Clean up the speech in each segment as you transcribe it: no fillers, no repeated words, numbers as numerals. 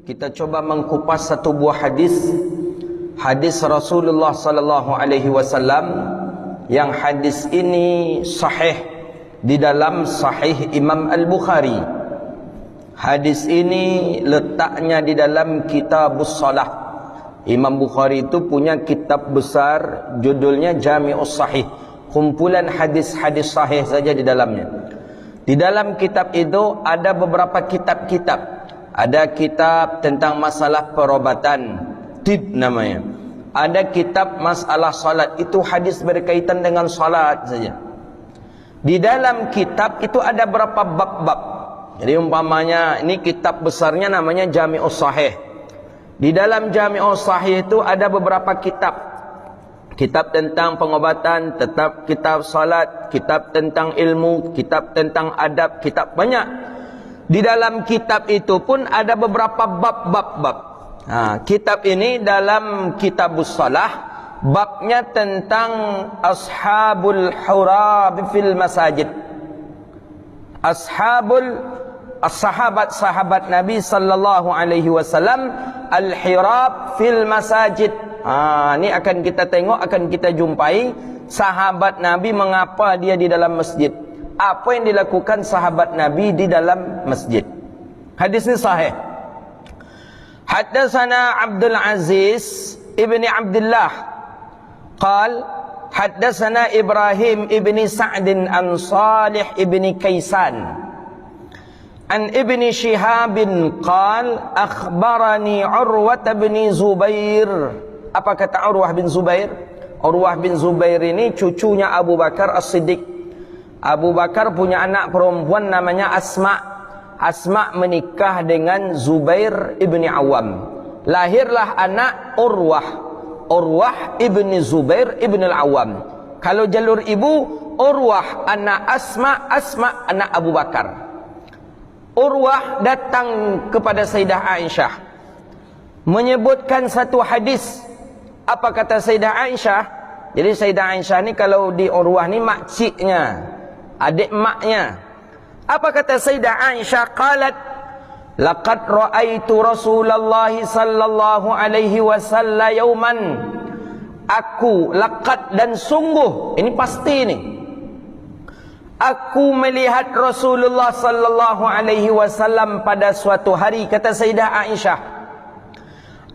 kita coba mengkupas satu buah hadis Rasulullah sallallahu alaihi wasallam, yang hadis ini sahih di dalam Sahih Imam Al-Bukhari. Hadis ini letaknya di dalam Kitabus Shalah. Imam Bukhari itu punya kitab besar judulnya Jami'us Sahih, kumpulan hadis-hadis sahih saja di dalamnya. Di dalam kitab itu ada beberapa kitab-kitab. Ada kitab tentang masalah perobatan, tib namanya. Ada kitab masalah salat, itu hadis berkaitan dengan salat saja. Di dalam kitab itu ada berapa bab-bab. Jadi umpamanya ini kitab besarnya namanya Jami'us Sahih. Di dalam Jami'us Sahih itu ada beberapa kitab. Kitab tentang pengobatan, tetap kitab salat, kitab tentang ilmu, kitab tentang adab, kitab banyak. Di dalam kitab itu pun ada beberapa bab-bab. Kitab ini dalam Kitabus Shalah, babnya tentang ashabul hurab fil masajid. Sahabat-sahabat Nabi sallallahu alaihi wasallam al-hirab fil masajid. Ini akan kita tengok, akan kita jumpai sahabat Nabi mengapa dia di dalam masjid. Apa yang dilakukan sahabat Nabi di dalam masjid. Hadis ini sahih. Haddatsana Abdul Aziz ibni Abdullah qal haddatsana Ibrahim ibni Sa'd an Salih ibni Kaisan an ibni Shihab qal akhbarani Urwah bin Zubair. Apa kata Urwah bin Zubair? Urwah bin Zubair ini cucunya Abu Bakar As-Siddiq. Abu Bakar punya anak perempuan namanya Asma. Asma menikah dengan Zubair ibni Awam. Lahirlah anak Urwah. Urwah ibni Zubair ibni Al-Awam. Kalau jalur ibu, Urwah anak Asma, Asma anak Abu Bakar. Urwah datang kepada Sayyidah Aisyah, menyebutkan satu hadis. Apa kata Sayyidah Aisyah? Jadi Sayyidah Aisyah ni kalau di Urwah ni makciknya, adik maknya. Apa kata Sayyidah Aisyah? Qalat laqad ra'aitu Rasulullah sallallahu alaihi wasallam yauman. Aku, laqad dan sungguh, ini pasti ni, aku melihat Rasulullah sallallahu alaihi wasallam pada suatu hari, kata Sayyidah Aisyah,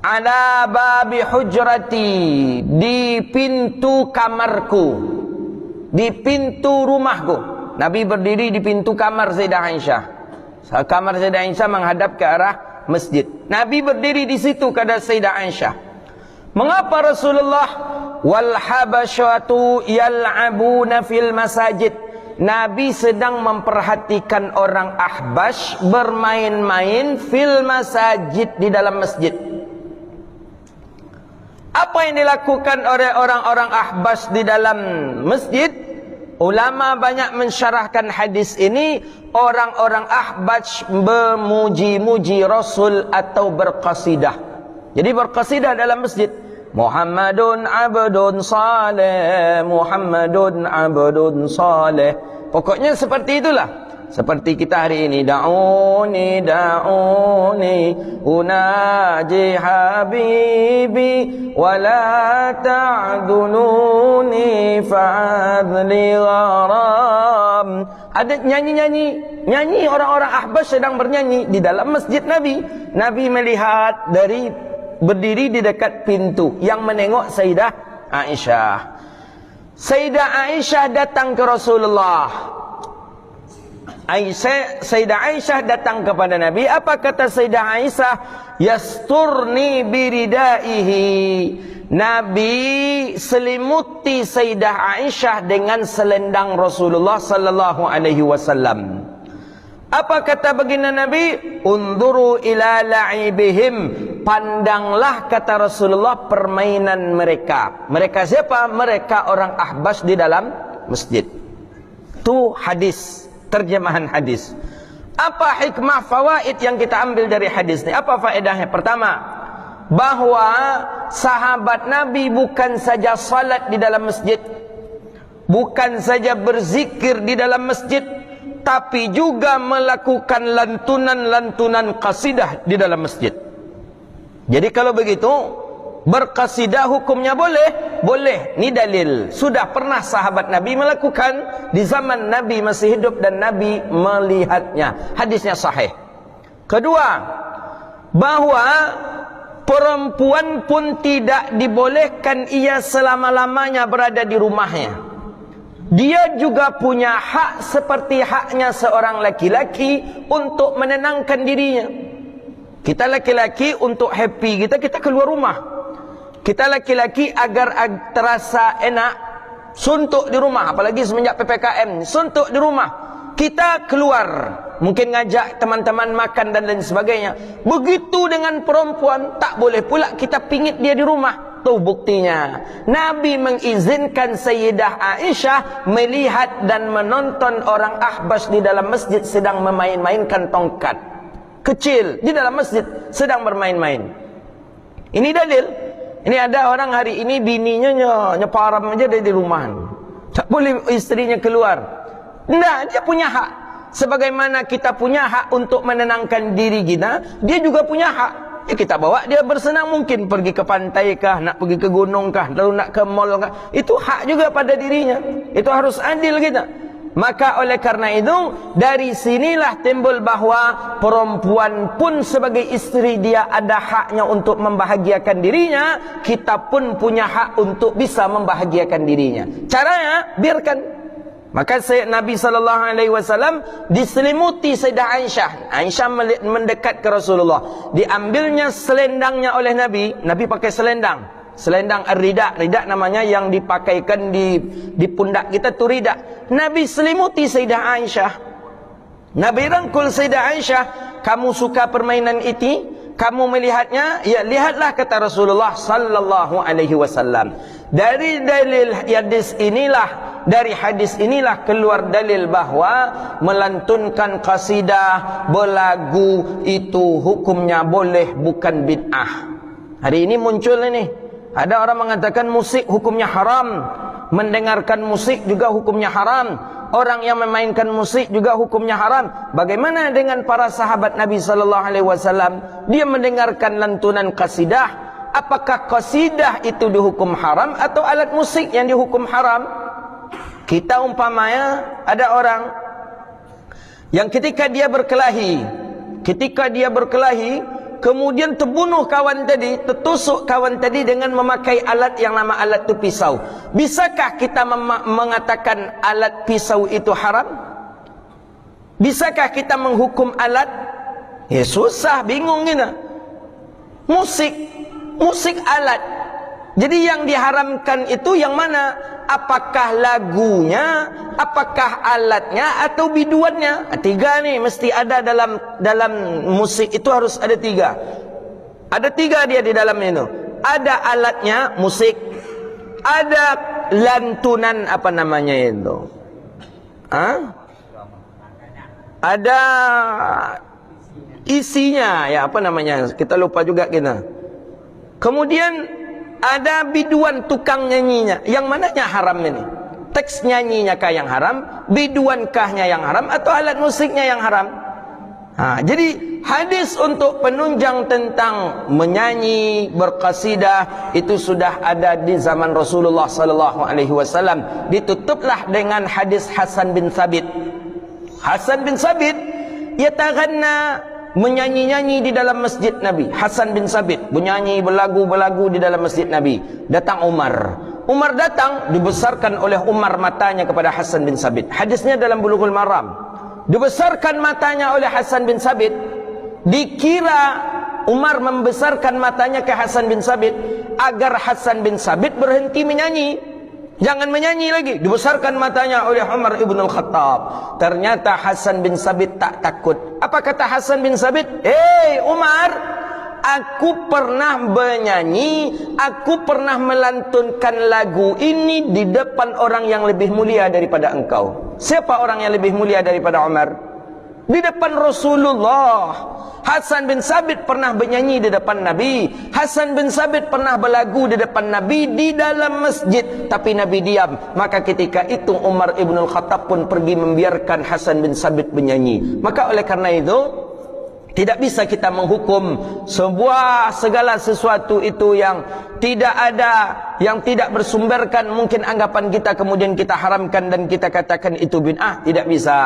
ala babi hujrati, di pintu kamarku, di pintu rumahku. Nabi berdiri di pintu kamar Sayyidah Aisyah. Kamar Sayyidah Aisyah menghadap ke arah masjid. Nabi berdiri di situ, kata Sayyidah Aisyah. Mengapa Rasulullah wal habasyatu yal'abuna fil masajid? Nabi sedang memperhatikan orang Ahbash bermain-main fil masajid, di dalam masjid. Apa yang dilakukan oleh orang-orang Ahbash di dalam masjid? Ulama banyak mensyarahkan hadis ini. Orang-orang Ahbash memuji-muji Rasul atau berqasidah. Jadi berqasidah dalam masjid. Muhammadun abdun saleh, Muhammadun abdun saleh. Pokoknya seperti itulah. Seperti kita hari ini, da'uni da'uni unaji habibi wala ta'dununi fa'adli gharam. Ada nyanyi orang-orang Ahbash sedang bernyanyi di dalam masjid Nabi. Nabi melihat dari berdiri di dekat pintu yang menengok Sayyidah Aisyah. Sayyidah Aisyah datang ke Rasulullah. Sayyidah Aisyah datang kepada Nabi. Apa kata Sayyidah Aisyah? Yasturni biridaihi. Nabi selimuti Sayyidah Aisyah dengan selendang Rasulullah sallallahu alaihi wasallam. Apa kata baginda Nabi? Unduru ila la'ibihim. Pandanglah, kata Rasulullah, permainan mereka. Mereka siapa? Mereka orang Ahbash di dalam masjid. Itu hadis, terjemahan hadis. Apa hikmah fawaid yang kita ambil dari hadis ini? Apa faedahnya? Pertama, bahwa sahabat Nabi bukan saja salat di dalam masjid, bukan saja berzikir di dalam masjid, tapi juga melakukan lantunan-lantunan qasidah di dalam masjid. Jadi kalau begitu, berqasidah hukumnya boleh? Boleh. Ini dalil. Sudah pernah sahabat Nabi melakukan di zaman Nabi masih hidup dan Nabi melihatnya. Hadisnya sahih. Kedua, bahwa perempuan pun tidak dibolehkan ia selama-lamanya berada di rumahnya. Dia juga punya hak seperti haknya seorang laki-laki untuk menenangkan dirinya. Kita laki-laki untuk happy kita keluar rumah. Kita laki-laki agar terasa enak, suntuk di rumah. Apalagi semenjak PPKM, suntuk di rumah. Kita keluar, mungkin ngajak teman-teman makan dan lain sebagainya. Begitu dengan perempuan, tak boleh pula kita pingit dia di rumah. Tuh buktinya, Nabi mengizinkan Sayyidah Aisyah melihat dan menonton orang Ahbas di dalam masjid sedang memain-mainkan tongkat kecil di dalam masjid, sedang bermain-main. Ini dalil. Ini ada orang hari ini bininya nyeparam aja dari rumah, tak boleh istrinya keluar. Nah, dia punya hak. Sebagaimana kita punya hak untuk menenangkan diri kita, dia juga punya hak. Ya, kita bawa dia bersenang, mungkin pergi ke pantai kah, nak pergi ke gunung kah, lalu nak ke mall kah, itu hak juga pada dirinya. Itu harus adil kita. Maka oleh karena itu, dari sinilah timbul bahawa perempuan pun sebagai istri dia ada haknya untuk membahagiakan dirinya. Kita pun punya hak untuk bisa membahagiakan dirinya. Caranya, biarkan. Maka Nabi SAW diselimuti Sayyidah Aisyah. Aisyah mendekat ke Rasulullah. Diambilnya selendangnya oleh Nabi. Nabi pakai selendang. Selendang ar-rida, rida namanya yang dipakaikan di pundak kita tu rida. Nabi selimuti Sayyidah Aisyah. Nabi rangkul Sayyidah Aisyah, kamu suka permainan itu? Kamu melihatnya? Ya, lihatlah, kata Rasulullah sallallahu alaihi wasallam. Dari dalil hadis inilah keluar dalil bahawa melantunkan qasidah, berlagu itu hukumnya boleh, bukan bid'ah. Hari ini muncul ini. Ada orang mengatakan musik hukumnya haram, mendengarkan musik juga hukumnya haram, orang yang memainkan musik juga hukumnya haram. Bagaimana dengan para sahabat Nabi sallallahu alaihi wasallam? Dia mendengarkan lantunan qasidah. Apakah qasidah itu dihukum haram atau alat musik yang dihukum haram? Kita umpamanya ada orang yang ketika dia berkelahi, kemudian terbunuh kawan tadi, tertusuk kawan tadi dengan memakai alat yang nama alat itu pisau. Bisakah kita mengatakan alat pisau itu haram? Bisakah kita menghukum alat? Ya susah, bingung kita. Musik alat. Jadi yang diharamkan itu yang mana? Apakah lagunya, apakah alatnya, atau biduannya? Tiga nih mesti ada dalam musik itu, harus ada tiga. Ada tiga dia di dalam itu. Ada alatnya, musik. Ada lantunan, apa namanya itu? Ada isinya, ya apa namanya? Kita lupa juga kita. Kemudian ada biduan tukang nyanyinya. Yang mananya haram ini? Teks nyanyinya kah yang haram? Biduan kahnya yang haram? Atau alat musiknya yang haram? Jadi hadis untuk penunjang tentang menyanyi, berqasidah itu sudah ada di zaman Rasulullah sallallahu alaihi wasallam. Ditutuplah dengan hadis Hasan bin Thabit. Hasan bin Thabit yataghanna, menyanyi-nyanyi di dalam masjid Nabi. Hasan bin Thabit menyanyi, berlagu-berlagu di dalam masjid Nabi. Datang Umar datang, dibesarkan oleh Umar matanya kepada Hasan bin Thabit. Hadisnya dalam Bulughul Maram. Dibesarkan matanya oleh Hasan bin Thabit. Dikira Umar membesarkan matanya ke Hasan bin Thabit agar Hasan bin Thabit berhenti menyanyi, jangan menyanyi lagi. Dibesarkan matanya oleh Umar ibn al-Khattab. Ternyata Hasan bin Thabit tak takut. Apa kata Hasan bin Thabit? Umar, aku pernah bernyanyi, aku pernah melantunkan lagu ini di depan orang yang lebih mulia daripada engkau. Siapa orang yang lebih mulia daripada Umar? Di depan Rasulullah. Hasan bin Thabit pernah bernyanyi di depan Nabi. Hasan bin Thabit pernah berlagu di depan Nabi di dalam masjid, tapi Nabi diam. Maka ketika itu Umar ibn al-Khattab pun pergi membiarkan Hasan bin Thabit bernyanyi. Maka oleh karena itu, Tidak bisa kita menghukum segala sesuatu itu yang tidak ada, yang tidak bersumberkan mungkin anggapan kita, kemudian kita haramkan dan kita katakan itu bid'ah. Tidak bisa.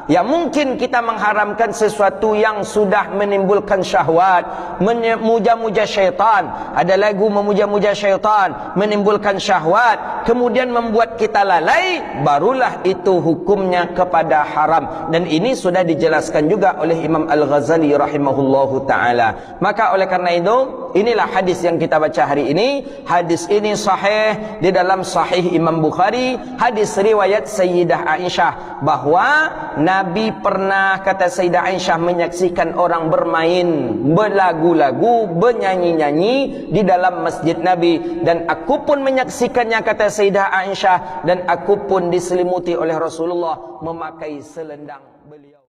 Ya mungkin kita mengharamkan sesuatu yang sudah menimbulkan syahwat, memuja-muja syaitan. Ada lagu memuja-muja syaitan, menimbulkan syahwat, kemudian membuat kita lalai, barulah itu hukumnya kepada haram. Dan ini sudah dijelaskan juga oleh Imam Al-Ghazali rahimahullahu ta'ala. Maka oleh karena itu, inilah hadis yang kita baca hari ini. Hadis ini sahih di dalam Sahih Imam Bukhari. Hadis riwayat Sayyidah Aisyah, bahwa Nabi pernah, kata Sayyidah Aisyah, menyaksikan orang bermain, berlagu-lagu, bernyanyi-nyanyi di dalam masjid Nabi. Dan aku pun menyaksikannya, kata Sayyidah Aisyah, dan aku pun diselimuti oleh Rasulullah memakai selendang beliau.